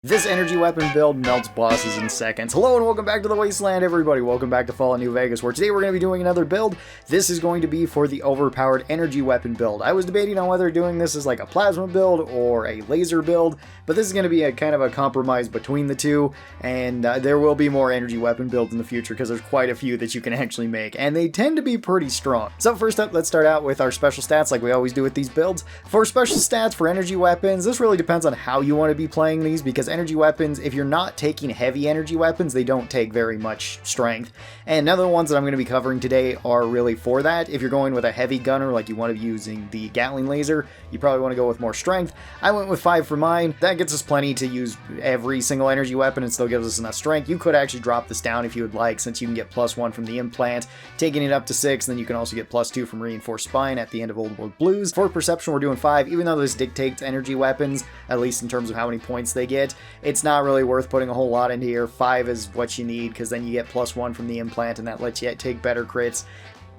This energy weapon build melts bosses in seconds. Hello and welcome back to the Wasteland, everybody. Welcome back to Fallout New Vegas, where today we're going to be doing another build. This is going to be for the Overpowered energy weapon build. I was debating on whether doing this is like a plasma build or a laser build, but this is going to be a kind of a compromise between the two, and there will be more energy weapon builds in the future because there's quite a few that you can actually make, and they tend to be pretty strong. So first up, let's start out with our special stats like we always do with these builds. For special stats for energy weapons, this really depends on how you want to be playing these, because energy weapons, if you're not taking heavy energy weapons, they don't take very much strength. And none of the ones that I'm going to be covering today are really for that. If you're going with a heavy gunner, like you want to be using the Gatling laser, you probably want to go with more strength. I went with 5 for mine. That gets us plenty to use every single energy weapon and still gives us enough strength. You could actually drop this down if you would like, since you can get +1 from the implant, taking it up to 6, and then you can also get +2 from reinforced spine at the end of Old World Blues. For perception, we're doing 5, even though this dictates energy weapons, at least in terms of how many points they get. It's not really worth putting a whole lot into here. 5 is what you need, because then you get +1 from the implant, and that lets you take better crits.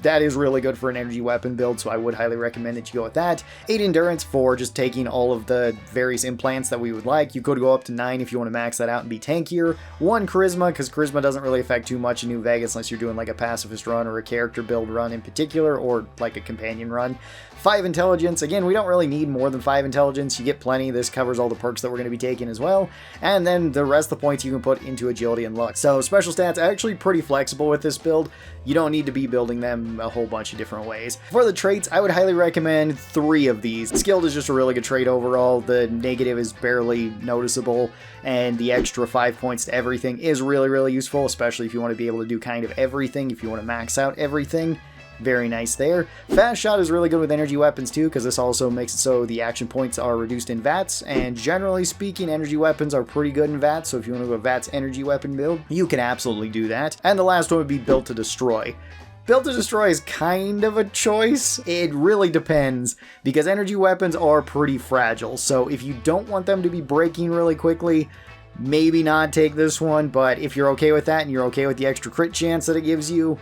That is really good for an energy weapon build, so I would highly recommend that you go with that. 8 endurance for just taking all of the various implants that we would like. You could go up to 9 if you want to max that out and be tankier. 1 charisma, because charisma doesn't really affect too much in New Vegas unless you're doing like a pacifist run or a character build run in particular, or like a companion run. 5 intelligence. Again, we don't really need more than 5 intelligence. You get plenty. This covers all the perks that we're going to be taking as well. And then the rest of the points you can put into agility and luck. So special stats are actually pretty flexible with this build. You don't need to be building them a whole bunch of different ways. For the traits, I would highly recommend 3 of these. Skilled is just a really good trait overall. The negative is barely noticeable, and the extra 5 points to everything is really useful, especially if you want to be able to do kind of everything, if you want to max out everything. Very nice there. Fast shot is really good with energy weapons too, because this also makes it so the action points are reduced in VATS, and generally speaking, energy weapons are pretty good in VATS, so if you want to go a VATS energy weapon build, you can absolutely do that. And the last one would be Built to Destroy. Built to Destroy is kind of a choice. It really depends, because energy weapons are pretty fragile, so if you don't want them to be breaking really quickly, maybe not take this one, but if you're okay with that and you're okay with the extra crit chance that it gives you,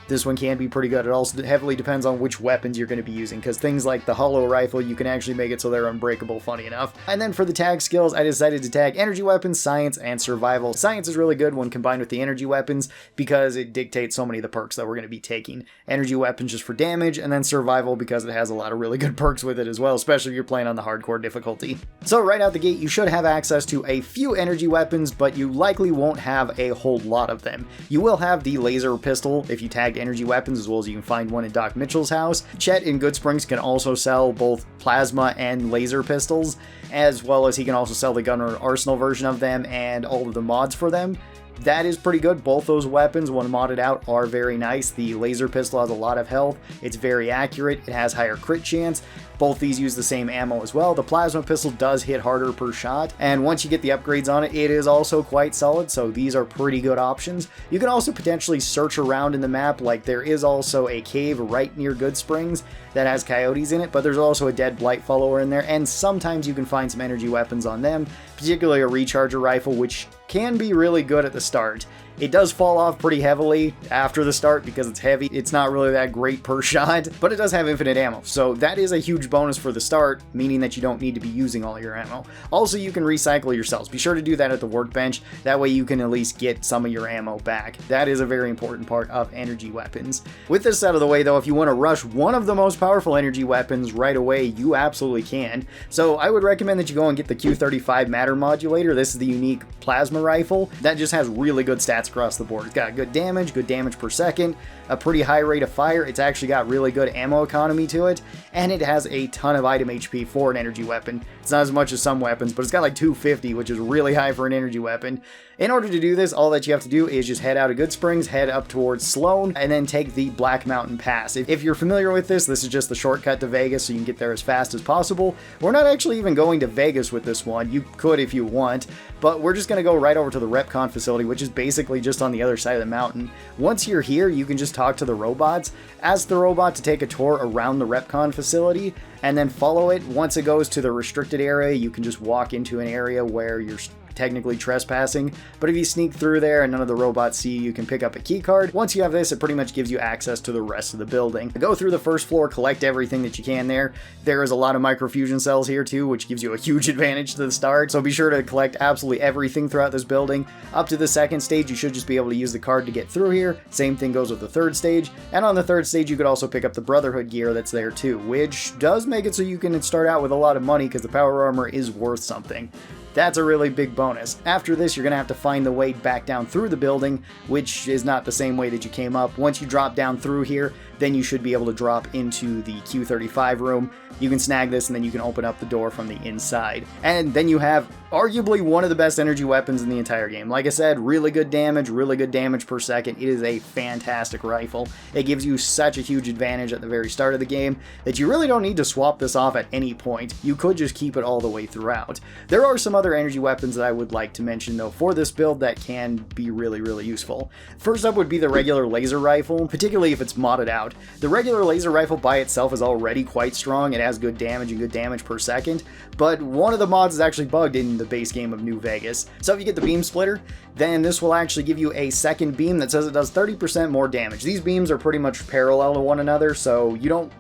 this one can be pretty good. It also heavily depends on which weapons you're going to be using, because things like the hollow rifle, you can actually make it so they're unbreakable, funny enough. And then for the tag skills, I decided to tag energy weapons, science, and survival. Science is really good when combined with the energy weapons, because it dictates so many of the perks that we're going to be taking. Energy weapons just for damage, and then survival because it has a lot of really good perks with it as well, especially if you're playing on the hardcore difficulty. So right out the gate, you should have access to a few energy weapons, but you likely won't have a whole lot of them. You will have the laser pistol if you tag energy weapons, as well as you can find one in Doc Mitchell's house. Chet in Good Springs can also sell both plasma and laser pistols, as well as he can also sell the Gunner Arsenal version of them and all of the mods for them. That is pretty good. Both those weapons, when modded out, are very nice. The laser pistol has a lot of health. It's very accurate. It has higher crit chance. Both these use the same ammo as well. The plasma pistol does hit harder per shot, and once you get the upgrades on it, it is also quite solid, so these are pretty good options. You can also potentially search around in the map, like there is also a cave right near Good Springs that has coyotes in it, but there's also a dead blight follower in there, and sometimes you can find some energy weapons on them, particularly a recharger rifle, which can be really good at the start. It does fall off pretty heavily after the start because it's heavy. It's not really that great per shot, but it does have infinite ammo. So that is a huge bonus for the start, meaning that you don't need to be using all your ammo. Also, you can recycle your cells. Be sure to do that at the workbench. That way you can at least get some of your ammo back. That is a very important part of energy weapons. With this out of the way though, if you want to rush one of the most powerful energy weapons right away, you absolutely can. So I would recommend that you go and get the Q35 Matter Modulator. This is the unique plasma rifle that just has really good stats across the board. It's got good damage per second, a pretty high rate of fire. It's actually got really good ammo economy to it, and it has a ton of item HP for an energy weapon. It's not as much as some weapons, but it's got like 250, which is really high for an energy weapon. In order to do this, all that you have to do is just head out of Good Springs, head up towards Sloan, and then take the Black Mountain Pass. If you're familiar with this is just the shortcut to Vegas, so you can get there as fast as possible. We're not actually even going to Vegas with this one. You could if you want, but we're just going to go right over to the RepCon facility, which is basically just on the other side of the mountain. Once you're here, you can just talk to the robots, ask the robot to take a tour around the RepCon facility, and then follow it. Once it goes to the restricted area, you can just walk into an area where you're technically trespassing, but if you sneak through there and none of the robots see you, can pick up a key card. Once you have this, it pretty much gives you access to the rest of the building. Go through the first floor, collect everything that you can there. There is a lot of microfusion cells here too, which gives you a huge advantage to the start, so be sure to collect absolutely everything throughout this building. Up to the second stage, you should just be able to use the card to get through here. Same thing goes with the third stage, and on the third stage you could also pick up the Brotherhood gear that's there too, which does make it so you can start out with a lot of money because the power armor is worth something. That's a really big bonus. After this, you're going to have to find the way back down through the building, which is not the same way that you came up. Once you drop down through here, then you should be able to drop into the Q35 room. You can snag this and then you can open up the door from the inside. And then you have arguably one of the best energy weapons in the entire game. Like I said, really good damage per second. It is a fantastic rifle. It gives you such a huge advantage at the very start of the game that you really don't need to swap this off at any point. You could just keep it all the way throughout. There are some other energy weapons that I would like to mention though for this build that can be really useful. First up would be the regular laser rifle, particularly if it's modded out. The regular laser rifle by itself is already quite strong. It has good damage and good damage per second, but one of the mods is actually bugged in the base game of New Vegas. So if you get the beam splitter, then this will actually give you a second beam that says it does 30% more damage. These beams are pretty much parallel to one another, so you don't,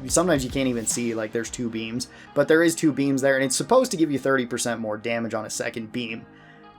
sometimes you can't even see like there's two beams, but there is two beams there, and it's supposed to give you 30% more damage on a second beam.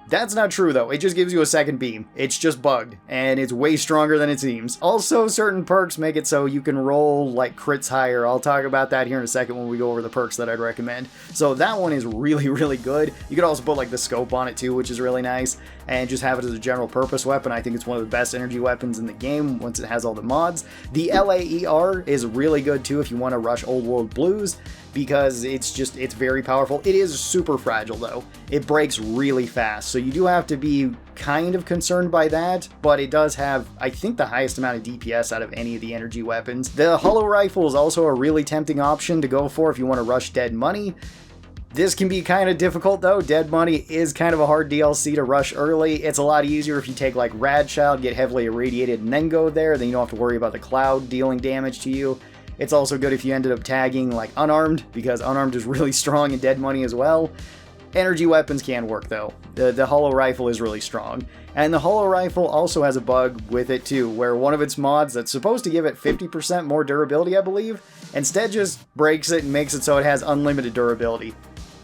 That's not true though, it just gives you a second beam. It's just bugged, and it's way stronger than it seems. Also, certain perks make it so you can roll like crits higher. I'll talk about that here in a second when we go over the perks that I'd recommend. So that one is really good. You could also put like the scope on it too, which is really nice, and just have it as a general purpose weapon. I think it's one of the best energy weapons in the game once it has all the mods. The LAER is really good too if you want to rush old world blues, because it's very powerful. It is super fragile though. It breaks really fast, so you do have to be kind of concerned by that, but it does have, I think, the highest amount of DPS out of any of the energy weapons. The hollow rifle is also a really tempting option to go for if you want to rush dead money. This can be kind of difficult though. Dead money is kind of a hard DLC to rush early. It's a lot easier if you take like Rad Child, get heavily irradiated, and then go there. Then you don't have to worry about the cloud dealing damage to you. It's also good if you ended up tagging like unarmed, because unarmed is really strong in dead money as well. Energy weapons can work though. The hollow rifle is really strong. And the hollow rifle also has a bug with it too, where one of its mods that's supposed to give it 50% more durability, I believe, instead just breaks it and makes it so it has unlimited durability.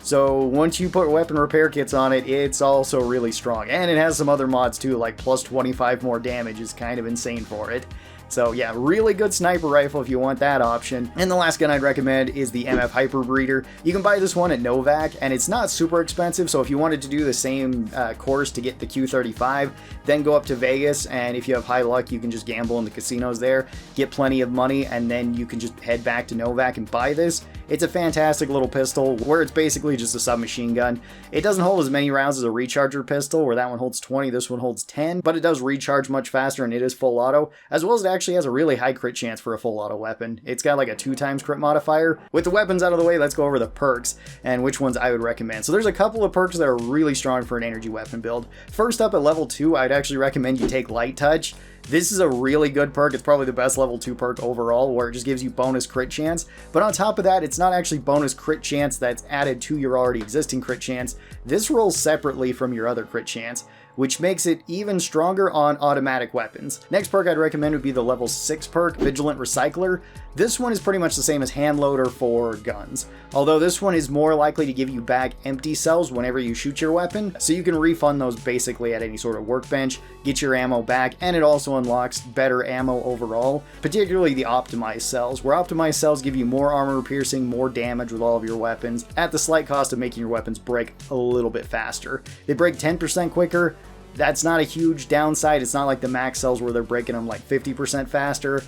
So once you put weapon repair kits on it, it's also really strong. And it has some other mods too, like plus 25 more damage is kind of insane for it. So yeah, really good sniper rifle if you want that option. And the last gun I'd recommend is the MF Hyper Breeder. You can buy this one at Novac, and it's not super expensive, so if you wanted to do the same course to get the Q35, then go up to Vegas, and if you have high luck, you can just gamble in the casinos there, get plenty of money, and then you can just head back to Novac and buy this. It's a fantastic little pistol, where it's basically just a submachine gun. It doesn't hold as many rounds as a recharger pistol, where that one holds 20, this one holds 10, but it does recharge much faster, and it is full auto, as well as it actually has a really high crit chance for a full auto weapon. It's got like a 2x crit modifier. With the weapons out of the way, let's go over the perks and which ones I would recommend. So there's a couple of perks that are really strong for an energy weapon build. First up, at level 2, I'd actually recommend you take Light Touch. This is a really good perk. It's probably the best level 2 perk overall, where it just gives you bonus crit chance. But on top of that, it's not actually bonus crit chance that's added to your already existing crit chance. This rolls separately from your other crit chance, which makes it even stronger on automatic weapons. Next perk I'd recommend would be the level 6 perk, Vigilant Recycler. This one is pretty much the same as Hand Loader for guns, although this one is more likely to give you back empty cells whenever you shoot your weapon, so you can refund those basically at any sort of workbench, get your ammo back, and it also unlocks better ammo overall, particularly the optimized cells, where optimized cells give you more armor piercing, more damage with all of your weapons, at the slight cost of making your weapons break a little bit faster. They break 10% quicker. That's not a huge downside. It's not like the max cells where they're breaking them like 50% faster.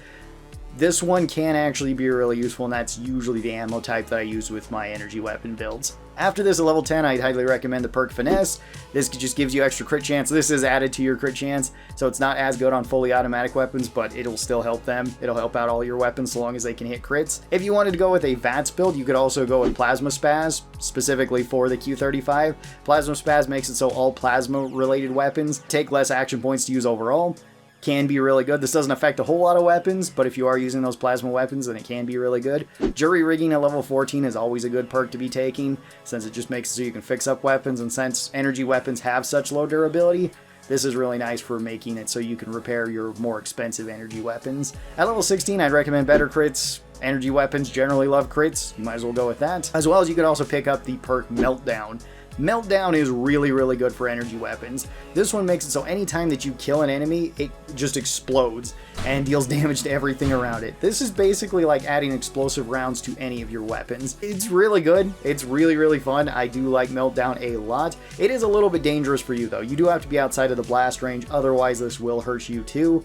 This one can actually be really useful, and that's usually the ammo type that I use with my energy weapon builds. After this, at level 10, I'd highly recommend the perk Finesse. This just gives you extra crit chance. This is added to your crit chance, so it's not as good on fully automatic weapons, but it'll still help them. It'll help out all your weapons so long as they can hit crits. If you wanted to go with a VATS build, you could also go with Plasma Spaz, specifically for the Q35. Plasma Spaz makes it so all plasma-related weapons take less action points to use overall. can be really good. This doesn't affect a whole lot of weapons, but if you are using those plasma weapons, then it can be really good. Jury rigging at level 14 is always a good perk to be taking, since it just makes it so you can fix up weapons, and since energy weapons have such low durability, this is really nice for making it so you can repair your more expensive energy weapons. At level 16, I'd recommend better crits. Energy weapons generally love crits, you might as well go with that. As well as you could also pick up the perk Meltdown. Meltdown is really, really good for energy weapons. This one makes it so anytime that you kill an enemy, it just explodes and deals damage to everything around it. This is basically like adding explosive rounds to any of your weapons. It's really good. It's really, really fun. I do like Meltdown a lot. It is a little bit dangerous for you though. You do have to be outside of the blast range, otherwise this will hurt you too.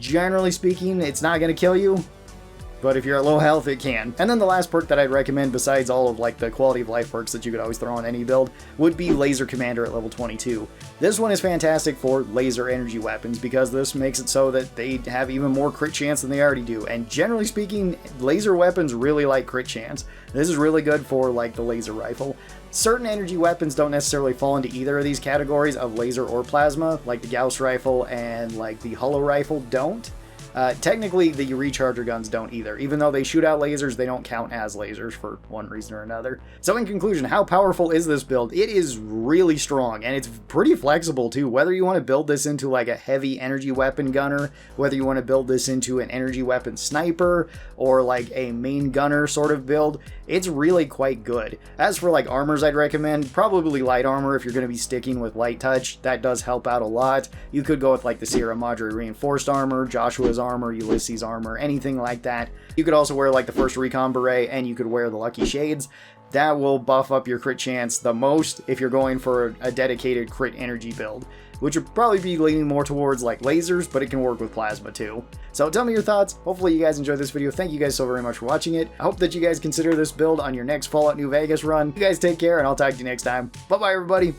Generally speaking, it's not going to kill you, but if you're at low health, it can. And then the last perk that I'd recommend, besides all of like the quality of life perks that you could always throw on any build, would be Laser Commander at level 22. This one is fantastic for laser energy weapons because this makes it so that they have even more crit chance than they already do. And generally speaking, laser weapons really like crit chance. This is really good for like the laser rifle. Certain energy weapons don't necessarily fall into either of these categories of laser or plasma, like the Gauss rifle and like the Hollow rifle don't. Technically, the recharger guns don't either. Even though they shoot out lasers, they don't count as lasers for one reason or another. So in conclusion, how powerful is this build? It is really strong, and it's pretty flexible too. Whether you want to build this into like a heavy energy weapon gunner, whether you want to build this into an energy weapon sniper, or like a main gunner sort of build, it's really quite good. As for like armors I'd recommend, probably light armor if you're going to be sticking with light touch. That does help out a lot. You could go with like the Sierra Madre reinforced armor, Joshua's armor, Ulysses armor, anything like that. You could also wear like the first recon beret, and you could wear the lucky shades. That will buff up your crit chance the most if you're going for a dedicated crit energy build, which would probably be leaning more towards like lasers, but it can work with plasma too. So tell me your thoughts. Hopefully you guys enjoyed this video. Thank you guys so very much for watching it. I hope that you guys consider this build on your next Fallout New Vegas run. You guys take care, and I'll talk to you next time. Bye bye everybody.